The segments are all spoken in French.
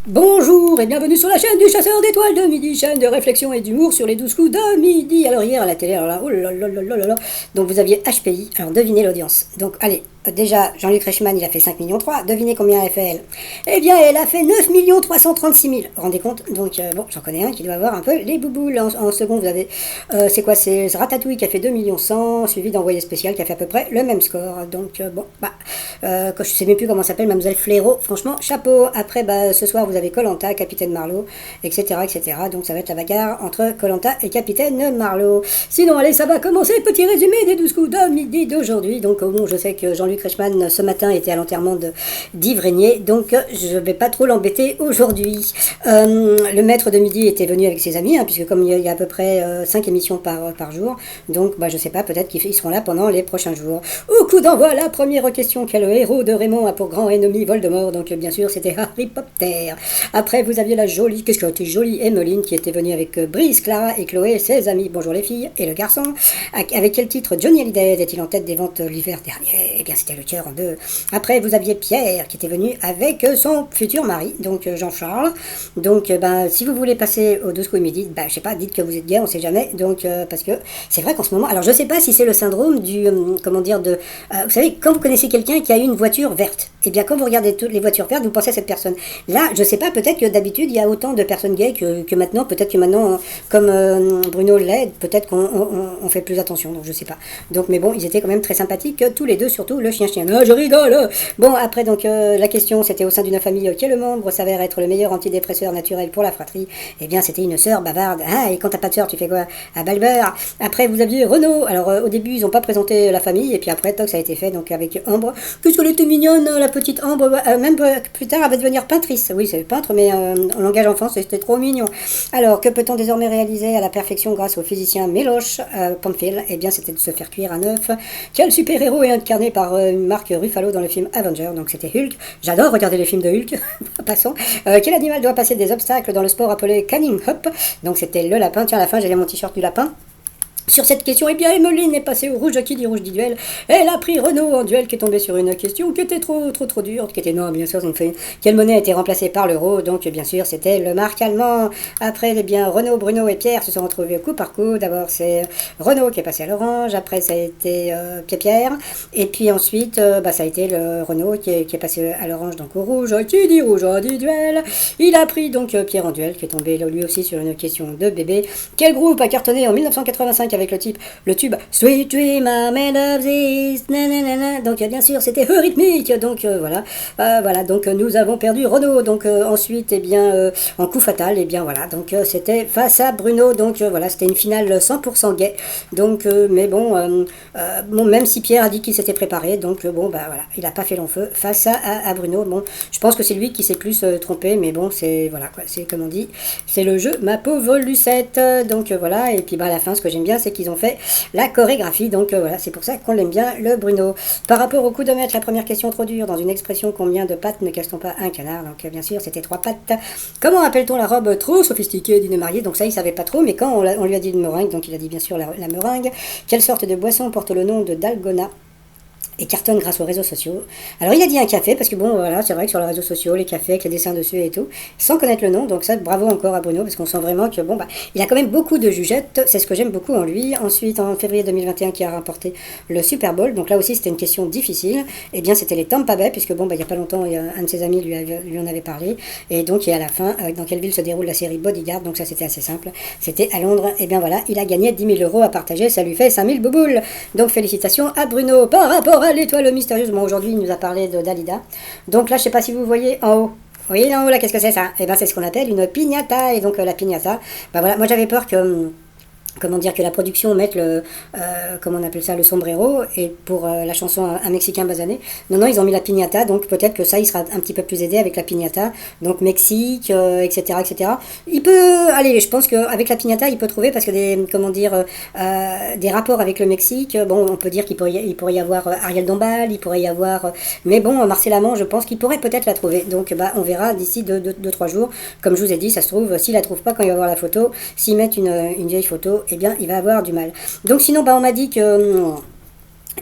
Bonjour et bienvenue sur la chaîne du chasseur d'étoiles de midi, chaîne de réflexion et d'humour sur les 12 coups de midi. Alors hier à la télé, alors là, oh là là là là là là, donc vous aviez HPI, alors devinez l'audience. Donc allez, déjà Jean-Luc Reichmann il a fait 5,3 millions, devinez combien elle a fait elle. Eh bien elle a fait 9 336 000, rendez compte. Donc bon, j'en connais un qui doit avoir un peu les bouboules. En second vous avez, c'est quoi, c'est Ratatouille qui a fait 2 100 000, suivi d'Envoyé spécial qui a fait à peu près le même score. Donc bon, je sais même plus comment s'appelle, Mademoiselle Fléau, franchement chapeau. Après ce soir vous avez Koh-Lanta, Capitaine Marlowe, etc., etc. Donc ça va être la bagarre entre Koh-Lanta et Capitaine Marlowe. Sinon, allez, ça va commencer. Petit résumé des 12 coups de midi d'aujourd'hui. Donc bon, je sais que Jean-Luc Reichmann ce matin était à l'enterrement d'Yves Régnier, donc je vais pas trop l'embêter aujourd'hui. Le maître de midi était venu avec ses amis, puisque comme il y a à peu près 5 émissions par jour, donc je sais pas, peut-être qu'ils seront là pendant les prochains jours. Au coup d'envoi, la première question: quel héros de Raymond a pour grand ennemi Voldemort? Donc bien sûr, c'était Harry Potter. Après, vous aviez la jolie, qu'est-ce qu'elle était jolie, Emmeline, qui était venue avec Brice, Clara et Chloé, ses amis. Bonjour les filles et le garçon. Avec quel titre Johnny Hallyday est-il en tête des ventes l'hiver dernier? Eh bien, c'était Le Cœur en deux. Après, vous aviez Pierre, qui était venu avec son futur mari, donc Jean-Charles. Donc, si vous voulez passer au 12 coups de midi, je sais pas, dites que vous êtes gay, on sait jamais. Donc, parce que c'est vrai qu'en ce moment, alors je sais pas si c'est le syndrome du, vous savez, quand vous connaissez quelqu'un qui a eu une voiture verte, eh bien, quand vous regardez toutes les voitures vertes, vous pensez à cette personne. Là, je sais pas, peut-être que d'habitude, il y a autant de personnes gays que maintenant. Peut-être que maintenant, comme Bruno l'aide, peut-être qu'on fait plus attention. Donc, je sais pas. Donc, mais bon, ils étaient quand même très sympathiques, tous les deux, surtout le chien-chien. Ah, je rigole. Bon, après, donc, la question, c'était au sein d'une famille, quel membre s'avère être le meilleur antidépresseur naturel pour la fratrie? Eh bien, c'était une sœur bavarde. Ah, et quand t'as pas de sœur, tu fais quoi? À Balbeur. Après, vous aviez Renaud. Alors, au début, ils ont pas présenté la famille, et puis après, toc, ça a été fait, donc, avec Ambre. Qu'est-ce qu'elle était mignonne, la petite Ambre. Même plus tard, elle va devenir peintrice. Oui, c'est peintre, mais en langage enfant, c'était trop mignon. Alors, que peut-on désormais réaliser à la perfection grâce au physicien Miloš Pamphil? Eh bien, c'était de se faire cuire à neuf. Quel super-héros est incarné par Mark Ruffalo dans le film Avenger? Donc, c'était Hulk. J'adore regarder les films de Hulk. Passons. Quel animal doit passer des obstacles dans le sport appelé canning hop? Donc, c'était le lapin. Tiens, à la fin, j'avais mon t-shirt du lapin. Sur cette question, eh bien, Emmeline est passée au rouge. Qui dit rouge dit duel. Elle a pris Renaud en duel, qui est tombé sur une question qui était trop dure, qui était non, bien sûr, quelle monnaie a été remplacée par l'euro? Donc, bien sûr, c'était le marque allemand. Après, eh bien, Renaud, Bruno et Pierre se sont retrouvés coup par coup. D'abord, c'est Renaud qui est passé à l'orange. Après, ça a été Pierre. Et puis ensuite, ça a été le Renaud qui est passé à l'orange, donc au rouge. Qui dit rouge dit duel. Il a pris donc Pierre en duel, qui est tombé lui aussi sur une question de bébé. Quel groupe a cartonné en 1985 avec le tube Sweet Dream I'm made of this, nanana. Donc bien sûr c'était Eurythmique. Donc voilà, donc nous avons perdu Renaud. Donc ensuite, eh bien, en coup fatal, eh bien voilà, donc c'était face à Bruno. Donc voilà, c'était une finale 100% gay. Donc mais bon, même si Pierre a dit qu'il s'était préparé, donc voilà, il a pas fait long feu face à Bruno. Bon, je pense que c'est lui qui s'est plus trompé, mais bon, c'est voilà quoi, c'est comme on dit, c'est le jeu, ma pauvre Lucette. Donc voilà, et puis à la fin, ce que j'aime bien, c'est qu'ils ont fait la chorégraphie. Donc voilà, c'est pour ça qu'on l'aime bien, le Bruno. Par rapport au coup de maître, la première question trop dure. Dans une expression, combien de pattes ne casse-t-on pas un canard? Donc bien sûr, c'était 3 pattes. Comment appelle-t-on la robe trop sophistiquée d'une mariée? Donc ça, il savait pas trop, mais quand on lui a dit de meringue, donc il a dit bien sûr la meringue. Quelle sorte de boisson porte le nom de dalgona et cartonne grâce aux réseaux sociaux? Alors il a dit un café, parce que bon voilà, c'est vrai que sur les réseaux sociaux, les cafés avec les dessins dessus et tout, sans connaître le nom, donc ça, bravo encore à Bruno, parce qu'on sent vraiment que il a quand même beaucoup de jugettes, c'est ce que j'aime beaucoup en lui. Ensuite, en février 2021, qui a remporté le Super Bowl, donc là aussi c'était une question difficile, et bien c'était les Tampa Bay, puisque il y a pas longtemps, un de ses amis lui en avait parlé, et donc et à la fin, dans quelle ville se déroule la série Bodyguard? Donc ça c'était assez simple, c'était à Londres. Et bien voilà, il a gagné 10 000 € à partager, ça lui fait 5 000 bouboules. Donc félicitations à Bruno. Par rapport à l'étoile mystérieuse, aujourd'hui il nous a parlé de Dalida. Donc là, je sais pas si vous voyez en haut. Oui, en haut là, qu'est-ce que c'est ça? Et ben c'est ce qu'on appelle une piñata. Et donc la piñata, voilà, moi j'avais peur que que la production mette comment on appelle ça, le sombrero, et pour la chanson Un Mexicain basané. Non, ils ont mis la piñata, donc peut-être que ça, il sera un petit peu plus aidé avec la piñata. Donc Mexique, etc., etc. Il peut, allez, je pense qu'avec la piñata, il peut trouver, parce que des rapports avec le Mexique, bon, on peut dire qu'il pourrait y avoir Ariel Dombal, il pourrait y avoir, mais bon, Marcel Amand, je pense qu'il pourrait peut-être la trouver. Donc on verra d'ici 2-3 jours. Comme je vous ai dit, ça se trouve, s'il la trouve pas quand il va voir la photo, s'ils mettent une vieille photo, eh bien, il va avoir du mal. Donc sinon, on m'a dit que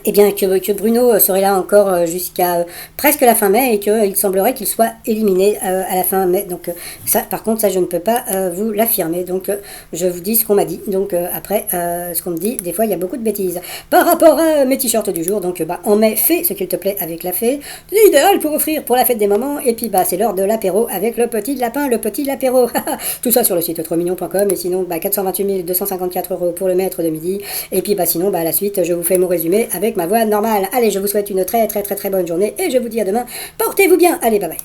eh bien que Bruno serait là encore jusqu'à presque la fin mai et qu'il semblerait qu'il soit éliminé à la fin mai. Donc ça, par contre, ça je ne peux pas vous l'affirmer. Donc je vous dis ce qu'on m'a dit. Donc après, ce qu'on me dit, des fois il y a beaucoup de bêtises. Par rapport à mes t-shirts du jour, donc en mai, fais ce qu'il te plaît avec la fée. C'est idéal pour offrir pour la fête des mamans. Et puis c'est l'heure de l'apéro avec le petit lapin, le petit lapéro. Tout ça sur le site trosmignon.com. Et sinon 428 254 € pour le maître de midi. Et puis sinon à la suite, je vous fais mon résumé avec ma voix normale. Allez, je vous souhaite une très très très très bonne journée et je vous dis à demain. Portez-vous bien. Allez, bye bye.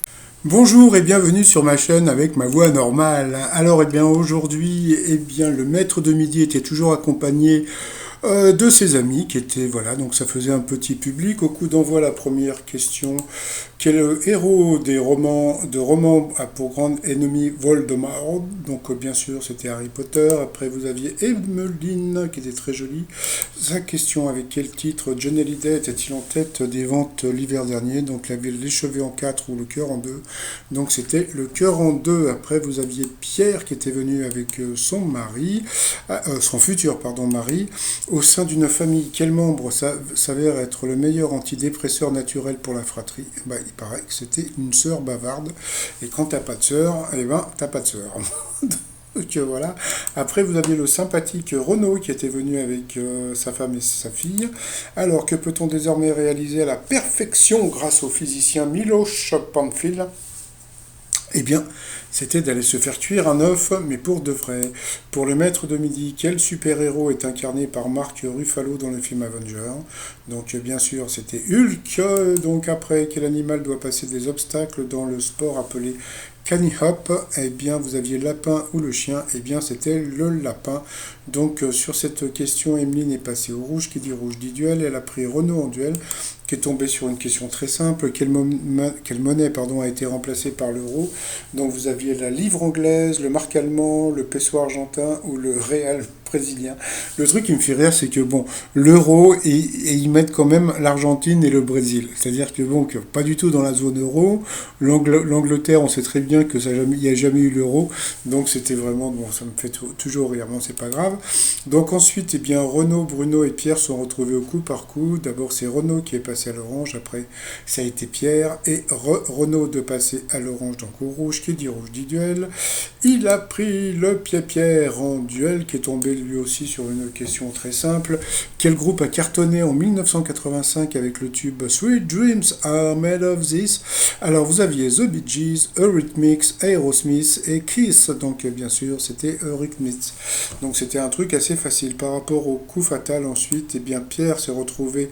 Bonjour et bienvenue sur ma chaîne avec ma voix normale. Alors, aujourd'hui, le maître de midi était toujours accompagné de ses amis qui étaient, voilà, donc ça faisait un petit public. Au coup d'envoi, la première question: quel héros de romans a pour grand ennemi Voldemort? Donc bien sûr, c'était Harry Potter. Après, vous aviez Emmeline qui était très jolie. Sa question: avec quel titre Johnny Hallyday était-il en tête des ventes l'hiver dernier? Donc la ville Les Cheveux en 4 ou Le Cœur en 2. Donc c'était Le Cœur en 2. Après, vous aviez Pierre qui était venu avec son mari, son futur mari. Au sein d'une famille, quel membre s'avère être le meilleur antidépresseur naturel pour la fratrie? Il paraît que c'était une sœur bavarde. Et quand t'as pas de sœur, t'as pas de sœur. Donc voilà. Après, vous aviez le sympathique Renaud qui était venu avec sa femme et sa fille. Alors, que peut-on désormais réaliser à la perfection grâce au physicien Miloš Panfil? Eh bien, c'était d'aller se faire cuire un œuf, mais pour de vrai. Pour le maître de midi, quel super-héros est incarné par Mark Ruffalo dans le film Avenger? Donc bien sûr, c'était Hulk. Donc après, quel animal doit passer des obstacles dans le sport appelé Canny Hop? Eh bien, vous aviez lapin ou le chien? Eh bien, c'était le lapin. Donc sur cette question, Emeline est passée au rouge, qui dit rouge dit duel. Elle a pris Renaud en duel, qui est tombé sur une question très simple. Quelle monnaie a été remplacée par l'euro? Donc vous aviez la livre anglaise, le marque allemand, le peso argentin ou le réal brésilien. Le truc qui me fait rire, c'est que l'euro, et ils mettent quand même l'Argentine et le Brésil. C'est-à-dire que pas du tout dans la zone euro. L'Angleterre, on sait très bien que il n'y a jamais eu l'euro. Donc c'était vraiment, ça me fait toujours rire. Bon, c'est pas grave. Donc ensuite, Renaud, Bruno et Pierre sont retrouvés au coup par coup. D'abord, c'est Renaud qui est passé à l'orange. Après, ça a été Pierre. Et Renaud de passer à l'orange, donc au rouge, qui dit rouge dit duel. Il a pris le Pierre en duel, qui est tombé lui aussi sur une question très simple. Quel groupe a cartonné en 1985 avec le tube Sweet Dreams Are Made of This? Alors vous aviez The Bee Gees, Eurythmics, Aerosmith et Kiss. Donc bien sûr, c'était Eurythmics. Donc c'était un truc assez facile. Par rapport au coup fatal ensuite, Pierre s'est retrouvé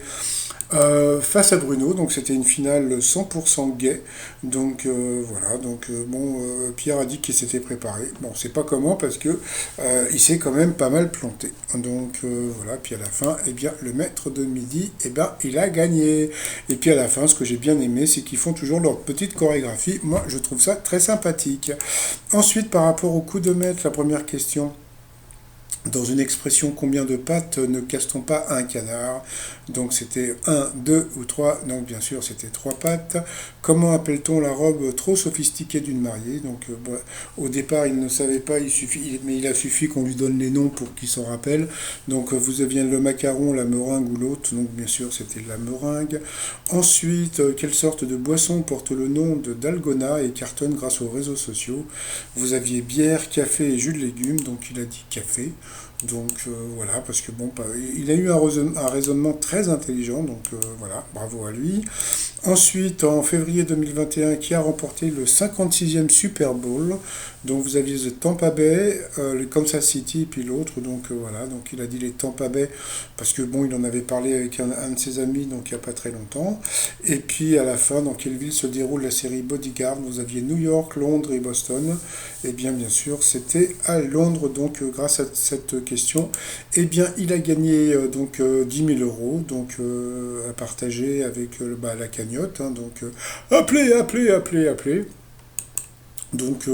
face à Bruno, donc c'était une finale 100% gay. Donc voilà, Pierre a dit qu'il s'était préparé. Bon, c'est pas comment, parce que il s'est quand même pas mal planté. Donc voilà, puis à la fin, le maître de midi, il a gagné. Et puis à la fin, ce que j'ai bien aimé, c'est qu'ils font toujours leur petite chorégraphie. Moi, je trouve ça très sympathique. Ensuite, par rapport au coup de maître, la première question: dans une expression, combien de pattes ne casse-t-on pas un canard? Donc c'était 1, 2 ou 3. Donc bien sûr, c'était 3 pattes. Comment appelle-t-on la robe trop sophistiquée d'une mariée? Donc au départ, il ne savait pas, mais il a suffi qu'on lui donne les noms pour qu'il s'en rappelle. Donc vous aviez le macaron, la meringue ou l'autre. Donc bien sûr, c'était la meringue. Ensuite, quelle sorte de boisson porte le nom de dalgona et cartonne grâce aux réseaux sociaux? Vous aviez bière, café et jus de légumes. Donc il a dit café. Donc voilà, parce que il a eu un raisonnement très intelligent, donc voilà, bravo à lui. Ensuite, en février 2021, qui a remporté le 56e Super Bowl? Donc vous aviez le Tampa Bay, le Kansas City, puis l'autre, donc voilà, donc il a dit les Tampa Bay, parce que il en avait parlé avec un de ses amis, donc il n'y a pas très longtemps. Et puis à la fin, dans quelle ville se déroule la série Bodyguard? Vous aviez New York, Londres et Boston. Et bien sûr, c'était à Londres, donc grâce à cette question, il a gagné 10 000 €, donc à partager avec la cagnotte, hein, donc appelez. Donc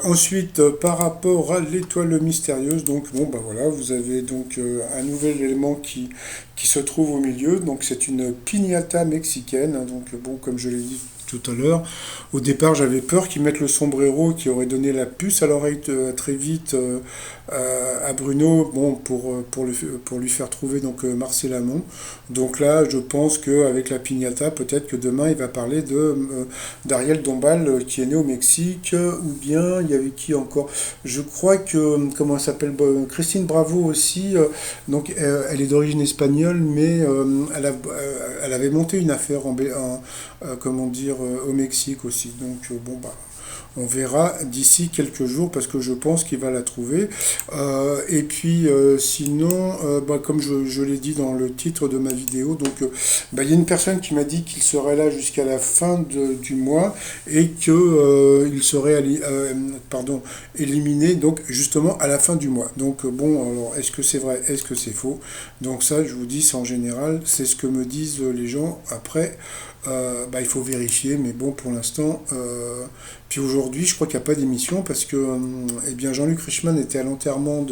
ensuite, par rapport à l'étoile mystérieuse, donc voilà, vous avez donc un nouvel élément qui se trouve au milieu. Donc c'est une piñata mexicaine, hein, donc comme je l'ai dit tout à l'heure, au départ j'avais peur qu'ils mettent le sombrero qui aurait donné la puce à l'oreille très vite à Bruno, bon, pour lui faire trouver donc Marcel Amont. Donc là, je pense qu'avec la piñata, peut-être que demain, il va parler d'Ariel Dombal qui est né au Mexique, ou bien il y avait qui encore? Je crois que, comment elle s'appelle? Christine Bravo aussi, donc elle est d'origine espagnole, mais elle avait monté une affaire comment dire, au Mexique aussi. Donc bon, bah. On verra d'ici quelques jours parce que je pense qu'il va la trouver. Et puis sinon, bah, comme je l'ai dit dans le titre de ma vidéo, donc bah, il y a une personne qui m'a dit qu'il serait là jusqu'à la fin du mois et que il serait pardon, éliminé donc justement à la fin du mois. Donc bon, alors est-ce que c'est vrai, est-ce que c'est faux? Donc ça, je vous dis, c'est en général, c'est ce que me disent les gens. Après, bah, il faut vérifier, mais bon, pour l'instant. Puis aujourd'hui, je crois qu'il n'y a pas d'émission parce que eh bien, Jean-Luc Reichmann était à l'enterrement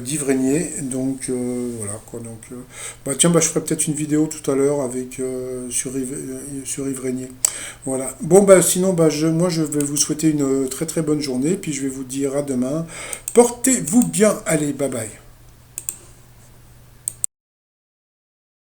d'Yves Régnier. Donc voilà quoi. Donc, bah, tiens, bah, je ferai peut-être une vidéo tout à l'heure sur Yves Régnier. Voilà. Bon, bah, sinon, bah, moi, je vais vous souhaiter une très très bonne journée. Puis je vais vous dire à demain. Portez-vous bien. Allez, bye bye.